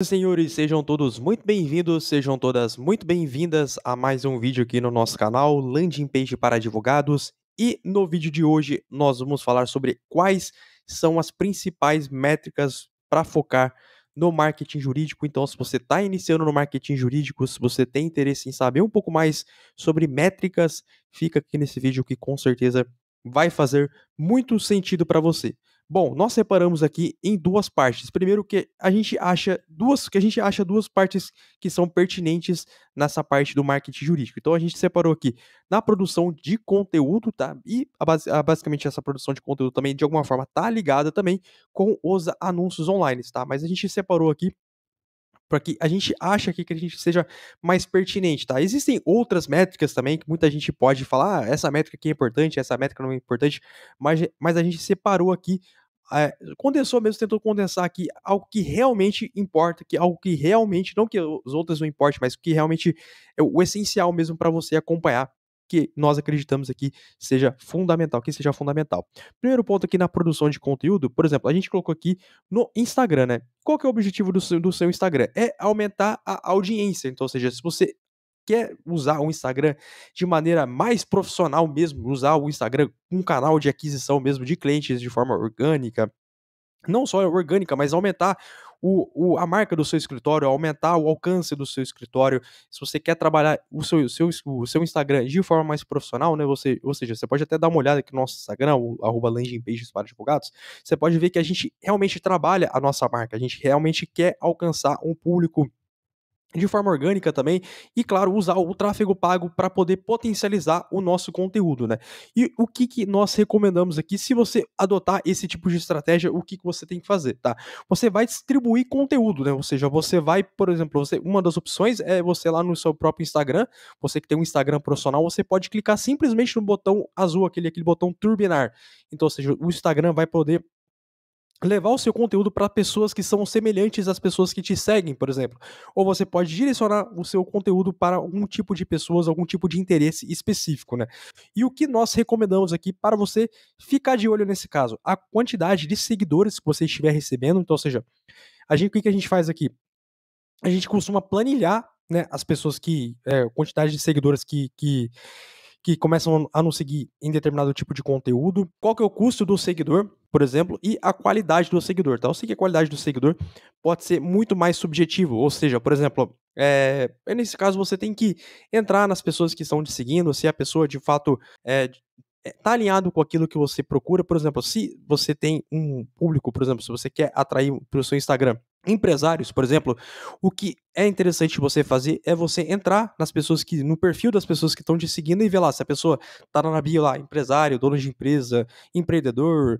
Senhores, sejam todos muito bem-vindos, sejam todas muito bem-vindas a mais um vídeo aqui no nosso canal Landing Page para Advogados. E no vídeo de hoje nós vamos falar sobre quais são as principais métricas para focar no marketing jurídico. Então, se você está iniciando no marketing jurídico, se você tem interesse em saber um pouco mais sobre métricas, fica aqui nesse vídeo que com certeza vai fazer muito sentido para você. Bom, nós separamos aqui em duas partes. Primeiro que a gente acha duas partes que são pertinentes nessa parte do marketing jurídico. Então a gente separou aqui na produção de conteúdo, tá? E basicamente essa produção de conteúdo também de alguma forma tá ligada também com os anúncios online, tá? Mas a gente separou aqui para que a gente acha aqui que a gente seja mais pertinente, tá? Existem outras métricas também que muita gente pode falar, essa métrica aqui é importante, essa métrica não é importante, mas a gente separou aqui, condensou mesmo, tentou condensar aqui algo que realmente importa, que algo que realmente, não que os outros não importem, mas que realmente é o essencial mesmo para você acompanhar, que nós acreditamos aqui que seja fundamental. Primeiro ponto aqui na produção de conteúdo, por exemplo, a gente colocou aqui no Instagram, né? Qual que é o objetivo do seu Instagram? É aumentar a audiência. Então, ou seja, se você quer usar o Instagram de maneira mais profissional mesmo, usar o Instagram um canal de aquisição mesmo de clientes de forma orgânica, não só orgânica, mas aumentar a marca do seu escritório, aumentar o alcance do seu escritório. Se você quer trabalhar o seu Instagram de forma mais profissional, né? Ou seja, você pode até dar uma olhada aqui no nosso Instagram, o @landing pages para advogados. Você pode ver que a gente realmente trabalha a nossa marca, a gente realmente quer alcançar um público de forma orgânica também, e claro, usar o tráfego pago para poder potencializar o nosso conteúdo, né? E o que nós recomendamos aqui, se você adotar esse tipo de estratégia, o que você tem que fazer, tá? Você vai distribuir conteúdo, né? Ou seja, você vai, por exemplo, uma das opções é você lá no seu próprio Instagram, você que tem um Instagram profissional, você pode clicar simplesmente no botão azul, aquele botão turbinar. Então, ou seja, o Instagram vai poder levar o seu conteúdo para pessoas que são semelhantes às pessoas que te seguem, por exemplo. Ou você pode direcionar o seu conteúdo para algum tipo de pessoas, algum tipo de interesse específico, né? E o que nós recomendamos aqui para você ficar de olho nesse caso? A quantidade de seguidores que você estiver recebendo. Então, ou seja, o que a gente faz aqui? A gente costuma planilhar, né, as pessoas quantidade de seguidores que começam a nos seguir em determinado tipo de conteúdo, qual que é o custo do seguidor, por exemplo, e a qualidade do seguidor, tá? Eu sei que a qualidade do seguidor pode ser muito mais subjetivo, ou seja, por exemplo, nesse caso você tem que entrar nas pessoas que estão te seguindo, se a pessoa de fato tá alinhado com aquilo que você procura. Por exemplo, se você tem um público, por exemplo, se você quer atrair para o seu Instagram empresários, por exemplo, o que é interessante você fazer é você entrar no perfil das pessoas que estão te seguindo e ver lá se a pessoa tá na bio lá, empresário, dono de empresa, empreendedor,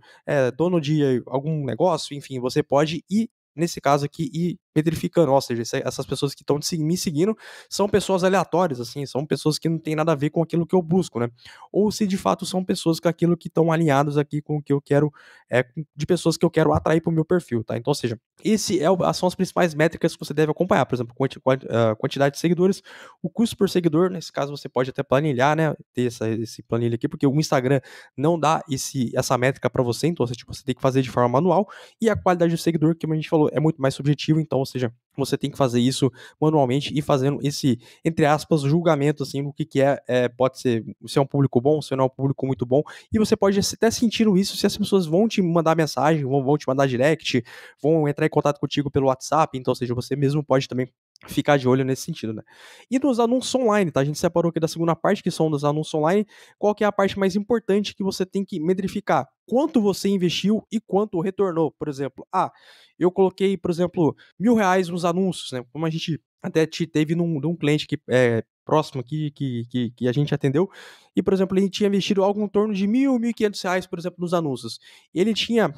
dono de algum negócio, enfim, você pode ir nesse caso aqui e metrificando, ou seja, essas pessoas que estão me seguindo são pessoas aleatórias, assim, são pessoas que não tem nada a ver com aquilo que eu busco, né? Ou se de fato são pessoas com aquilo que estão alinhados aqui com o que eu quero, de pessoas que eu quero atrair para o meu perfil, tá? Então, ou seja, são as principais métricas que você deve acompanhar, por exemplo, quantidade de seguidores, o custo por seguidor. Nesse caso você pode até planilhar, né, ter esse planilha aqui, porque o Instagram não dá essa métrica para você, então você tem que fazer de forma manual, e a qualidade do seguidor, que como a gente falou, é muito mais subjetivo, então, ou seja, você tem que fazer isso manualmente e fazendo esse, entre aspas, julgamento, assim, do que pode ser, se é um público bom, se não é um público muito bom, e você pode até sentir isso se as pessoas vão te mandar mensagem, vão te mandar direct, vão entrar em contato contigo pelo WhatsApp, então, ou seja, você mesmo pode também ficar de olho nesse sentido, né? E dos anúncios online, tá? A gente separou aqui da segunda parte, que são dos anúncios online. Qual que é a parte mais importante que você tem que metrificar? Quanto você investiu e quanto retornou, por exemplo. Eu coloquei, por exemplo, R$ 1.000 nos anúncios, né? Como a gente até teve num cliente que é próximo aqui, que a gente atendeu, e, por exemplo, ele tinha investido algo em torno de R$ 1.000, R$ 1.500, por exemplo, nos anúncios. Ele tinha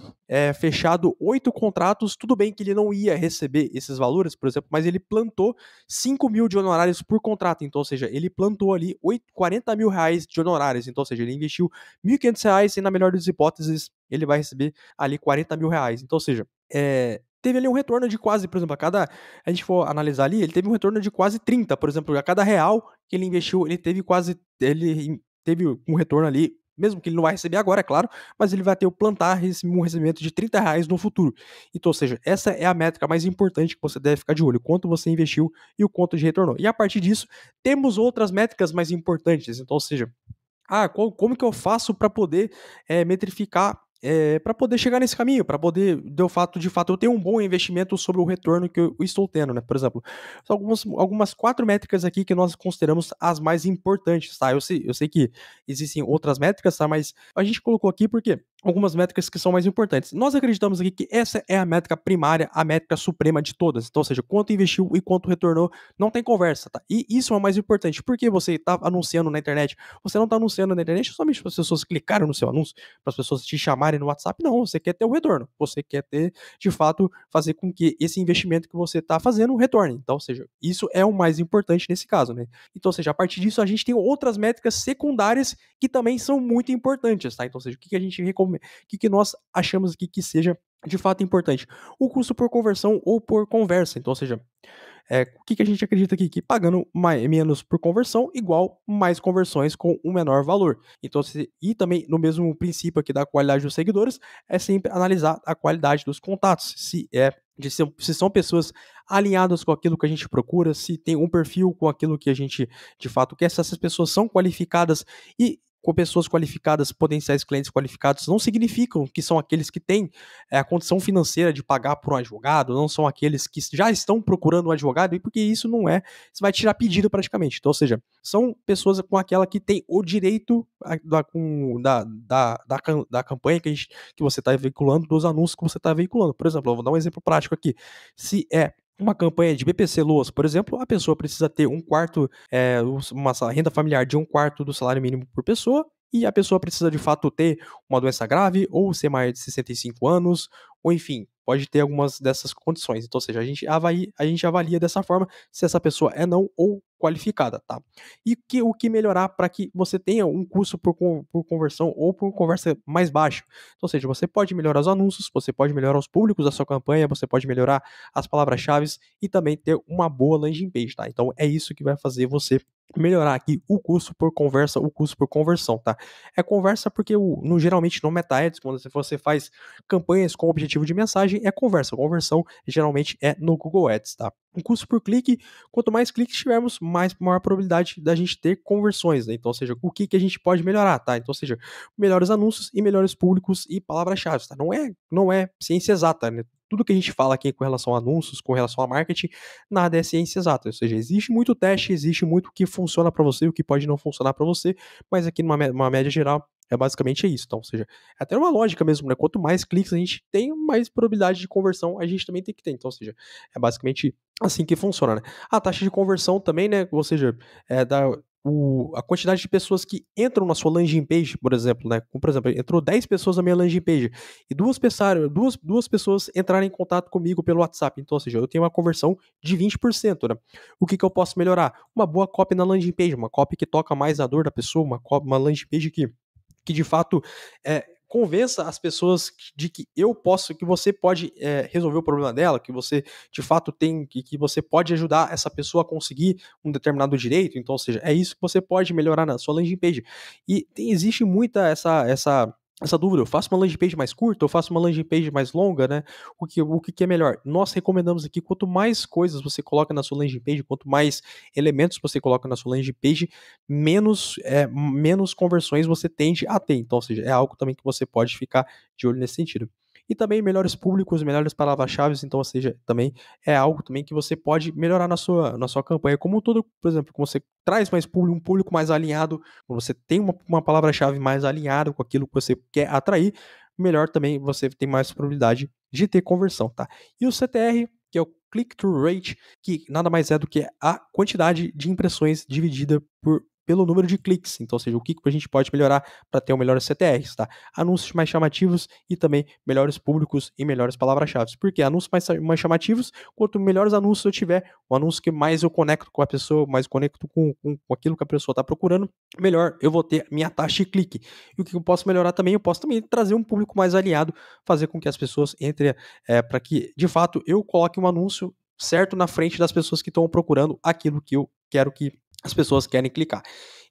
fechado 8 contratos, tudo bem que ele não ia receber esses valores, por exemplo, mas ele plantou 5 mil de honorários por contrato, então, ou seja, ele plantou ali R$ 40.000 de honorários, então, ou seja, ele investiu R$ 1.500 e, na melhor das hipóteses, ele vai receber ali R$ 40.000, então, ou seja, teve ali um retorno de quase, por exemplo, a gente for analisar ali, ele teve um retorno de quase 30, por exemplo, a cada real que ele investiu, ele teve um retorno ali mesmo que ele não vai receber agora, é claro, mas ele vai ter o plantar um recebimento de R$ 30 no futuro. Então, ou seja, essa é a métrica mais importante que você deve ficar de olho, quanto você investiu e o quanto de retornou. E a partir disso, temos outras métricas mais importantes. Então, ou seja, como que eu faço para poder metrificar, para poder chegar nesse caminho, para poder, de fato, eu ter um bom investimento sobre o retorno que eu estou tendo, né? Por exemplo, são algumas 4 métricas aqui que nós consideramos as mais importantes, tá? Eu sei que existem outras métricas, tá? Mas a gente colocou aqui porque algumas métricas que são mais importantes. Nós acreditamos aqui que essa é a métrica primária, a métrica suprema de todas. Então, ou seja, quanto investiu e quanto retornou, não tem conversa, tá? E isso é o mais importante. Por que você está anunciando na internet? Você não está anunciando na internet somente para as pessoas clicarem no seu anúncio, para as pessoas te chamarem no WhatsApp. Não, você quer ter o retorno. Você quer ter, de fato, fazer com que esse investimento que você está fazendo retorne. Então, ou seja, isso é o mais importante nesse caso, né? Então, ou seja, a partir disso, a gente tem outras métricas secundárias que também são muito importantes, tá? Então, ou seja, o que a gente recomenda, o que nós achamos aqui que seja de fato importante? O custo por conversão ou por conversa. Então, ou seja, o que a gente acredita aqui? Que pagando menos por conversão, igual mais conversões com um menor valor. Então, e também no mesmo princípio aqui da qualidade dos seguidores, é sempre analisar a qualidade dos contatos. Se são pessoas alinhadas com aquilo que a gente procura, se tem um perfil com aquilo que a gente de fato quer, se essas pessoas são qualificadas e com pessoas qualificadas, potenciais clientes qualificados, não significam que são aqueles que têm a condição financeira de pagar por um advogado, não são aqueles que já estão procurando um advogado, e porque isso não é, você vai tirar pedido praticamente. Então, ou seja, são pessoas com aquela que tem o direito da campanha que você está veiculando, dos anúncios que você está veiculando. Por exemplo, eu vou dar um exemplo prático aqui. Se é uma campanha de BPC Loas, por exemplo, a pessoa precisa ter uma renda familiar de 1/4 do salário mínimo por pessoa, e a pessoa precisa de fato ter uma doença grave, ou ser maior de 65 anos, ou enfim, pode ter algumas dessas condições. Então, ou seja, a gente avalia dessa forma se essa pessoa é não ou qualificada, tá? E o que melhorar para que você tenha um custo por conversão ou por conversa mais baixo. Então, ou seja, você pode melhorar os anúncios, você pode melhorar os públicos da sua campanha, você pode melhorar as palavras-chave e também ter uma boa landing page, tá? Então, é isso que vai fazer você melhorar aqui o custo por conversa, o custo por conversão, tá? É conversa porque geralmente no Meta Ads, quando você faz campanhas com objetivo de mensagem, é conversa. Conversão geralmente é no Google Ads, tá? O custo por clique, quanto mais cliques tivermos, maior probabilidade da gente ter conversões, né? Então, ou seja, o que a gente pode melhorar, tá? Então, ou seja, melhores anúncios e melhores públicos e palavras-chave, tá? Não é ciência exata, né? Tudo que a gente fala aqui com relação a anúncios, com relação a marketing, nada é ciência exata. Ou seja, existe muito teste, existe muito o que funciona para você, o que pode não funcionar para você, mas aqui numa média geral é basicamente isso. Então, ou seja, é até uma lógica mesmo, né? Quanto mais cliques a gente tem, mais probabilidade de conversão a gente também tem que ter. Então, ou seja, é basicamente assim que funciona, né? A taxa de conversão também, né? Ou seja, a quantidade de pessoas que entram na sua landing page, por exemplo, né? Como, por exemplo, entrou 10 pessoas na minha landing page e duas pessoas entraram em contato comigo pelo WhatsApp. Então, ou seja, eu tenho uma conversão de 20%, né? O que eu posso melhorar? Uma boa copy na landing page, uma copy que toca mais a dor da pessoa, uma landing page que de fato convença as pessoas de que que você pode resolver o problema dela, que você de fato que você pode ajudar essa pessoa a conseguir um determinado direito. Então, ou seja, é isso que você pode melhorar na sua landing page. E existe muita essa dúvida: eu faço uma landing page mais curta, eu faço uma landing page mais longa, né? O que é melhor? Nós recomendamos aqui, quanto mais coisas você coloca na sua landing page, quanto mais elementos você coloca na sua landing page, menos conversões você tende a ter. Então, ou seja, é algo também que você pode ficar de olho nesse sentido. E também melhores públicos, melhores palavras-chave, então, ou seja, também é algo também que você pode melhorar na sua campanha como um todo. Por exemplo, quando você traz mais público, um público mais alinhado, quando você tem uma palavra-chave mais alinhada com aquilo que você quer atrair, melhor também você tem mais probabilidade de ter conversão, tá? E o CTR, que é o Click-Through Rate, que nada mais é do que a quantidade de impressões dividida pelo número de cliques. Então, ou seja, o que a gente pode melhorar para ter um melhor CTRs, tá? Anúncios mais chamativos e também melhores públicos e melhores palavras-chave. Porque anúncios mais chamativos, quanto melhores anúncios eu tiver, o anúncio que mais eu conecto com a pessoa, mais conecto com aquilo que a pessoa está procurando, melhor eu vou ter minha taxa de clique. E o que eu posso melhorar também, eu posso também trazer um público mais alinhado, fazer com que as pessoas entrem, para que, de fato, eu coloque um anúncio certo na frente das pessoas que estão procurando aquilo que eu quero que as pessoas querem clicar.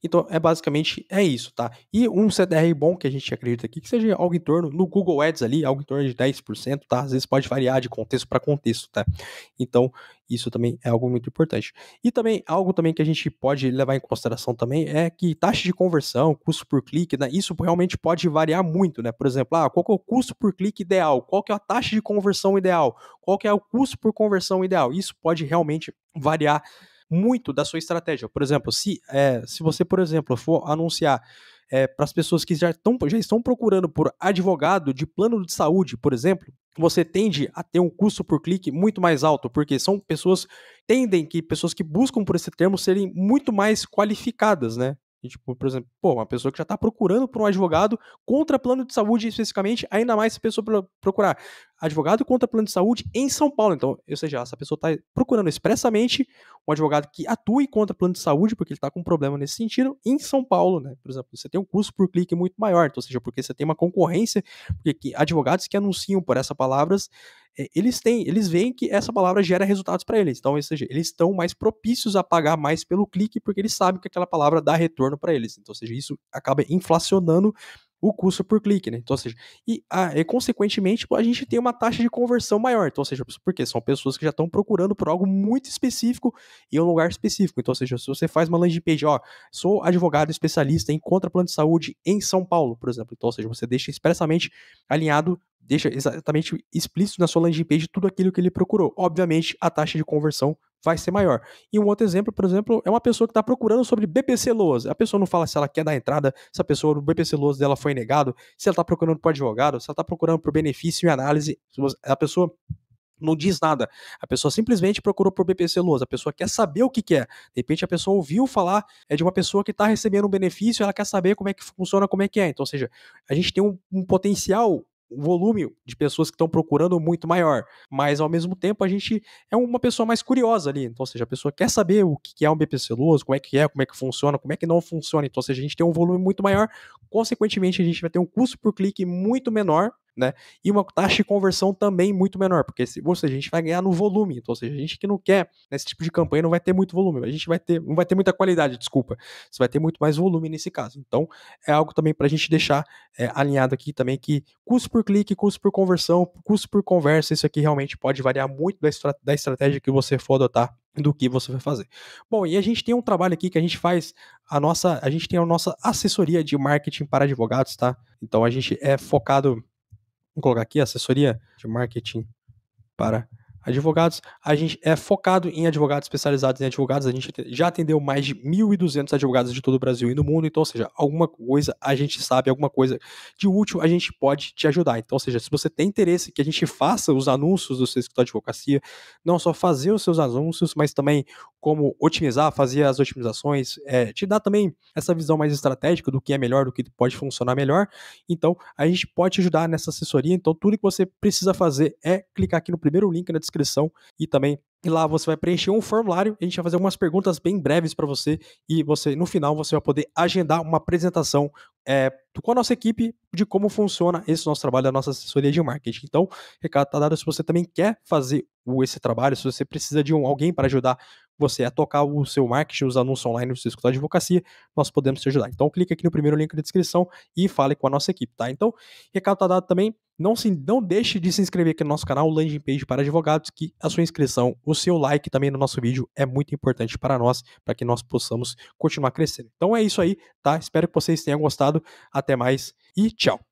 Então, basicamente é isso, tá? E um CTR bom que a gente acredita aqui, que seja algo em torno, no Google Ads ali, algo em torno de 10%, tá? Às vezes pode variar de contexto para contexto, tá? Então, isso também é algo muito importante. E também, algo também que a gente pode levar em consideração também é que taxa de conversão, custo por clique, né? Isso realmente pode variar muito, né? Por exemplo, qual que é o custo por clique ideal? Qual que é a taxa de conversão ideal? Qual que é o custo por conversão ideal? Isso pode realmente variar muito da sua estratégia. Por exemplo, se você, por exemplo, for anunciar para as pessoas que já estão procurando por advogado de plano de saúde, por exemplo, você tende a ter um custo por clique muito mais alto, porque são pessoas que buscam por esse termo serem muito mais qualificadas, né? E, tipo, por exemplo, uma pessoa que já está procurando por um advogado contra plano de saúde especificamente, ainda mais se a pessoa procurar advogado contra plano de saúde em São Paulo. Então, ou seja, essa pessoa está procurando expressamente um advogado que atue contra plano de saúde, porque ele está com um problema nesse sentido, em São Paulo, né? Por exemplo, você tem um custo por clique muito maior, então, ou seja, porque você tem uma concorrência, porque advogados que anunciam por essas palavras, eles veem que essa palavra gera resultados para eles. Então, ou seja, eles estão mais propícios a pagar mais pelo clique, porque eles sabem que aquela palavra dá retorno para eles. Então, ou seja, isso acaba inflacionando o custo por clique, né? Então, ou seja, consequentemente, a gente tem uma taxa de conversão maior. Então, ou seja, porque são pessoas que já estão procurando por algo muito específico em um lugar específico. Então, ou seja, se você faz uma landing page, sou advogado especialista em contra-plano de saúde em São Paulo, por exemplo. Então, ou seja, você deixa expressamente alinhado, deixa exatamente explícito na sua landing page tudo aquilo que ele procurou. Obviamente, a taxa de conversão vai ser maior. E um outro exemplo, por exemplo, é uma pessoa que está procurando sobre BPC Loas. A pessoa não fala se ela quer dar entrada, se a pessoa do BPC Loas dela foi negado, se ela está procurando por advogado, se ela está procurando por benefício e análise. A pessoa não diz nada. A pessoa simplesmente procurou por BPC Loas. A pessoa quer saber o que é. De repente a pessoa ouviu falar de uma pessoa que está recebendo um benefício, ela quer saber como é que funciona, como é que é. Então, ou seja, a gente tem um potencial, um volume de pessoas que estão procurando muito maior, mas ao mesmo tempo a gente é uma pessoa mais curiosa ali. Então, ou seja, a pessoa quer saber o que é um BPC Loas, como é, como é que funciona, como é que não funciona. Então, ou seja, a gente tem um volume muito maior, consequentemente a gente vai ter um custo por clique muito menor, né? E uma taxa de conversão também muito menor, porque ou seja, a gente vai ganhar no volume. Então, ou seja, a gente que não quer nesse tipo de campanha não vai ter muito volume, a gente não vai ter muita qualidade, desculpa. Você vai ter muito mais volume nesse caso. Então, é algo também para a gente deixar alinhado aqui também que custo por clique, custo por conversão, custo por conversa, isso aqui realmente pode variar muito da estratégia que você for adotar do que você vai fazer. Bom, e a gente tem um trabalho aqui que a gente faz a gente tem a nossa assessoria de marketing para advogados, tá? Então a gente é focado, vou colocar aqui, assessoria de marketing para advogados. A gente é focado em advogados, especializados em advogados. A gente já atendeu mais de 1.200 advogados de todo o Brasil e no mundo. Então, ou seja, alguma coisa a gente sabe, alguma coisa de útil a gente pode te ajudar. Então, ou seja, se você tem interesse que a gente faça os anúncios do seu escritório de advocacia, não só fazer os seus anúncios, mas também como otimizar, fazer as otimizações, te dá também essa visão mais estratégica do que é melhor, do que pode funcionar melhor. Então, a gente pode te ajudar nessa assessoria. Então, tudo que você precisa fazer é clicar aqui no primeiro link na descrição e também lá você vai preencher um formulário, a gente vai fazer algumas perguntas bem breves para você e no final você vai poder agendar uma apresentação com a nossa equipe de como funciona esse nosso trabalho, a nossa assessoria de marketing. Então, recado tá dado, se você também quer fazer esse trabalho, se você precisa de alguém para ajudar você a tocar o seu marketing, os anúncios online no seu escritório de advocacia, nós podemos te ajudar. Então, clique aqui no primeiro link da descrição e fale com a nossa equipe, tá? Então, recado tá dado também. Não deixe de se inscrever aqui no nosso canal, Landing Page para Advogados, que a sua inscrição, o seu like também no nosso vídeo é muito importante para nós, para que nós possamos continuar crescendo. Então é isso aí, tá? Espero que vocês tenham gostado. Até mais e tchau!